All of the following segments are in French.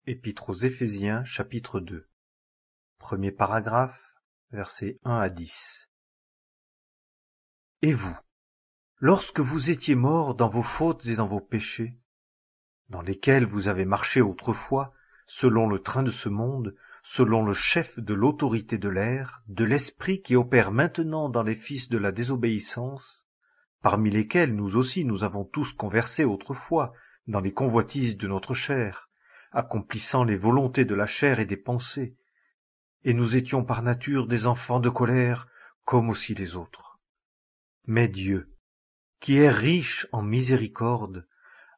Épître aux Éphésiens, chapitre 2. Premier paragraphe, versets 1 à 10. Et vous, lorsque vous étiez morts dans vos fautes et dans vos péchés, dans lesquels vous avez marché autrefois, selon le train de ce monde, selon le chef de l'autorité de l'air, de l'esprit qui opère maintenant dans les fils de la désobéissance, parmi lesquels nous aussi nous avons tous conversé autrefois dans les convoitises de notre chair, accomplissant les volontés de la chair et des pensées, et nous étions par nature des enfants de colère, comme aussi les autres. Mais Dieu, qui est riche en miséricorde,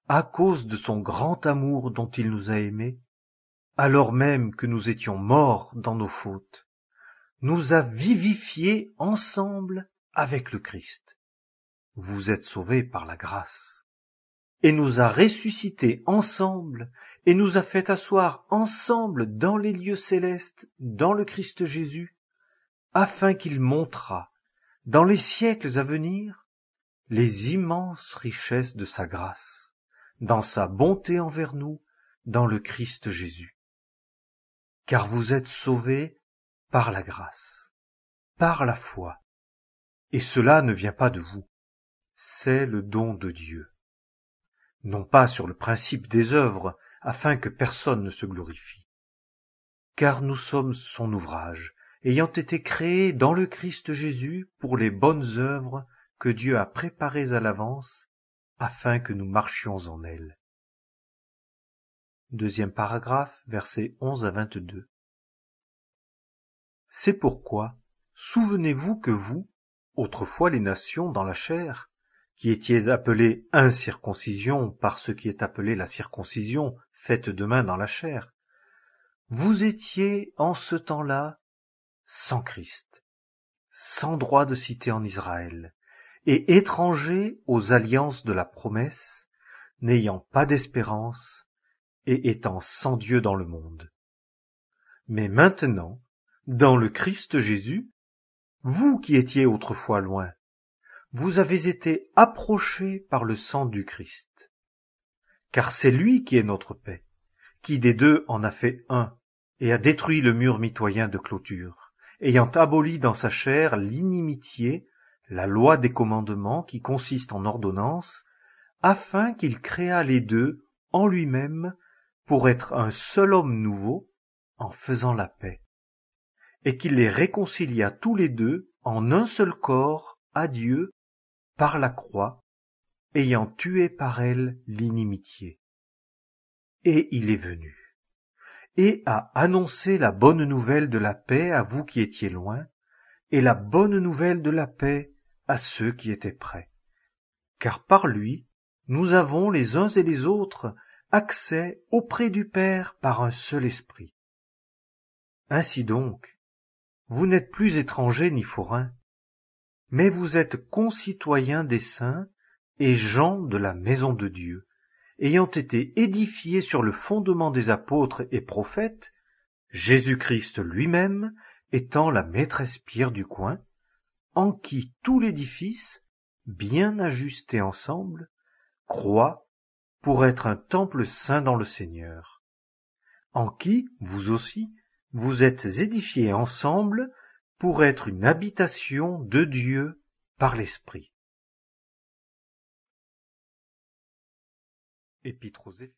à cause de son grand amour dont il nous a aimés, alors même que nous étions morts dans nos fautes, nous a vivifiés ensemble avec le Christ. Vous êtes sauvés par la grâce. Et nous a ressuscités ensemble, et nous a fait asseoir ensemble dans les lieux célestes, dans le Christ Jésus, afin qu'il montrât, dans les siècles à venir, les immenses richesses de sa grâce, dans sa bonté envers nous, dans le Christ Jésus. Car vous êtes sauvés par la grâce, par la foi, et cela ne vient pas de vous, c'est le don de Dieu. Non pas sur le principe des œuvres, afin que personne ne se glorifie. Car nous sommes son ouvrage, ayant été créés dans le Christ Jésus pour les bonnes œuvres que Dieu a préparées à l'avance, afin que nous marchions en elles. Deuxième paragraphe, versets 11 à 22. C'est pourquoi, souvenez-vous que vous, autrefois les nations dans la chair, qui étiez appelés incirconcision par ce qui est appelé la circoncision faite de main dans la chair, vous étiez en ce temps-là sans Christ, sans droit de cité en Israël, et étrangers aux alliances de la promesse, n'ayant pas d'espérance, et étant sans Dieu dans le monde. Mais maintenant, dans le Christ Jésus, vous qui étiez autrefois loin, vous avez été approchés par le sang du Christ. Car c'est lui qui est notre paix, qui des deux en a fait un, et a détruit le mur mitoyen de clôture, ayant aboli dans sa chair l'inimitié, la loi des commandements qui consiste en ordonnances, afin qu'il créât les deux en lui-même pour être un seul homme nouveau, en faisant la paix, et qu'il les réconciliât tous les deux en un seul corps à Dieu, par la croix, ayant tué par elle l'inimitié. Et il est venu, et a annoncé la bonne nouvelle de la paix à vous qui étiez loin, et la bonne nouvelle de la paix à ceux qui étaient près. Car par lui, nous avons les uns et les autres accès auprès du Père par un seul esprit. Ainsi donc, vous n'êtes plus étrangers ni forains, mais vous êtes concitoyens des saints et gens de la maison de Dieu, ayant été édifiés sur le fondement des apôtres et prophètes, Jésus-Christ lui-même étant la maîtresse pierre du coin, en qui tout l'édifice, bien ajusté ensemble, croît pour être un temple saint dans le Seigneur, en qui, vous aussi, vous êtes édifiés ensemble pour être une habitation de Dieu par l'Esprit. Épître aux Éphésiens.